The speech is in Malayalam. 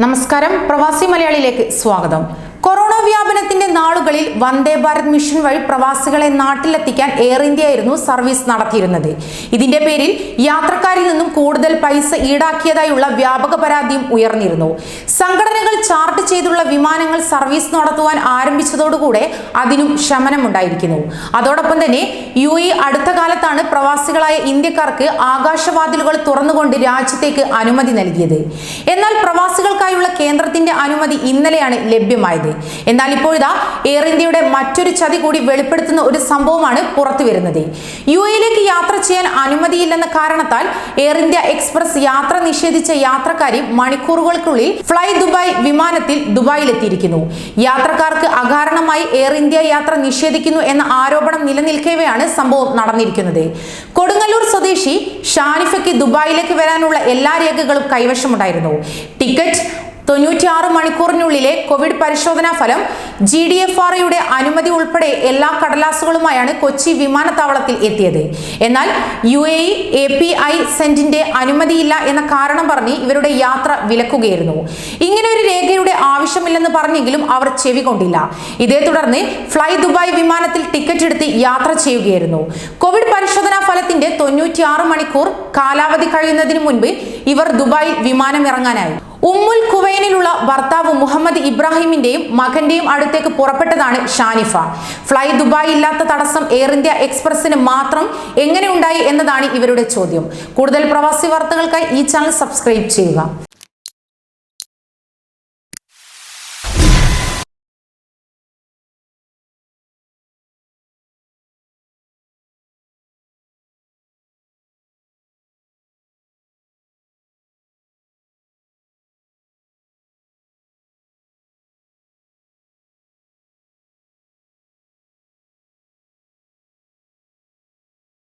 നമസ്കാരം, പ്രവാസി മലയാളിയിലേക്ക് സ്വാഗതം. കൊറോണ വ്യാപനത്തിന്റെ നാളുകളിൽ വന്ദേ ഭാരത് മിഷൻ വഴി പ്രവാസികളെ നാട്ടിലെത്തിക്കാൻ എയർ ഇന്ത്യ ആയിരുന്നു സർവീസ് നടത്തിയിരുന്നത്. ഇതിന്റെ പേരിൽ യാത്രക്കാരിൽ നിന്നും കൂടുതൽ പൈസ ഈടാക്കിയതായുള്ള വ്യാപക പരാതിയും ഉയർന്നിരുന്നു. സംഘടനകൾ ചാർട്ട് ചെയ്തുള്ള വിമാനങ്ങൾ സർവീസ് നടത്തുവാൻ ആരംഭിച്ചതോടുകൂടെ അതിനും ശമനമുണ്ടായിരിക്കുന്നു. അതോടൊപ്പം തന്നെ UAE അടുത്ത കാലത്താണ് പ്രവാസികളായ ഇന്ത്യക്കാർക്ക് ആകാശവാതിലുകൾ തുറന്നുകൊണ്ട് രാജ്യത്തേക്ക് അനുമതി നൽകിയത്. എന്നാൽ പ്രവാസികൾക്കായുള്ള കേന്ദ്രത്തിന്റെ അനുമതി ഇന്നലെയാണ് ലഭ്യമായത്. എന്നാൽ ഇപ്പോഴിതാ എയർ ഇന്ത്യയുടെ മറ്റൊരു ചതി കൂടി വെളിപ്പെടുത്തുന്ന ഒരു സംഭവമാണ് പുറത്തു വരുന്നത്. UAEയിലേക്ക് യാത്ര ചെയ്യാൻ അനുമതിയില്ലെന്ന കാരണത്താൽ എയർ ഇന്ത്യ എക്സ്പ്രസ് യാത്ര നിഷേധിച്ച യാത്രക്കാരി മണിക്കൂറുകൾക്കുള്ളിൽ ഫ്ലൈ ദുബായ് വിമാനത്തിൽ ദുബായിലെത്തിയിരിക്കുന്നു. യാത്രക്കാർക്ക് അകാരണമായി എയർ ഇന്ത്യ യാത്ര നിഷേധിക്കുന്നു എന്ന ആരോപണം നിലനിൽക്കവെയാണ് സംഭവം നടന്നിരിക്കുന്നത്. കൊടുങ്ങല്ലൂർ സ്വദേശി ഷാനിഫയ്ക്ക് ദുബായിലേക്ക് വരാനുള്ള എല്ലാ രേഖകളും കൈവശമുണ്ടായിരുന്നു. ടിക്കറ്റ്, 96 മണിക്കൂറിനുള്ളിലെ കോവിഡ് പരിശോധനാ ഫലം, GDFRയുടെ അനുമതി ഉൾപ്പെടെ എല്ലാ കടലാസുകളുമായാണ് കൊച്ചി വിമാനത്താവളത്തിൽ എത്തിയത്. എന്നാൽ UAE API സെന്റിന്റെ അനുമതിയില്ല എന്ന കാരണം പറഞ്ഞ് ഇവരുടെ യാത്ര വിലക്കുകയായിരുന്നു. ഇങ്ങനെ ഒരു രേഖയുടെ ആവശ്യമില്ലെന്ന് പറഞ്ഞെങ്കിലും അവർ ചെവി കൊണ്ടില്ല. ഇതേ തുടർന്ന് ഫ്ലൈ ദുബായ് വിമാനത്തിൽ ടിക്കറ്റ് എടുത്ത് യാത്ര ചെയ്യുകയായിരുന്നു. കോവിഡ് പരിശോധനാ ഫലത്തിന്റെ 96 മണിക്കൂർ കാലാവധി കഴിയുന്നതിന് മുൻപ് ഇവർ ദുബായിൽ വിമാനം ഇറങ്ങാനായി. ഉമ്മുൽ ഖുവൈനിലുള്ള ഭർത്താവ് മുഹമ്മദ് ഇബ്രാഹിമിന്റെയും മകന്റെയും അടുത്തേക്ക് പുറപ്പെട്ടതാണ് ഷാനിഫ. ഫ്ലൈ ദുബായ് ഇല്ലാത്ത തടസ്സം എയർ ഇന്ത്യ എക്സ്പ്രസിന് മാത്രം എങ്ങനെ ഉണ്ടായി എന്നതാണ് ഇവരുടെ ചോദ്യം. കൂടുതൽ പ്രവാസി വാർത്തകൾക്കായി ഈ ചാനൽ സബ്സ്ക്രൈബ് ചെയ്യുക.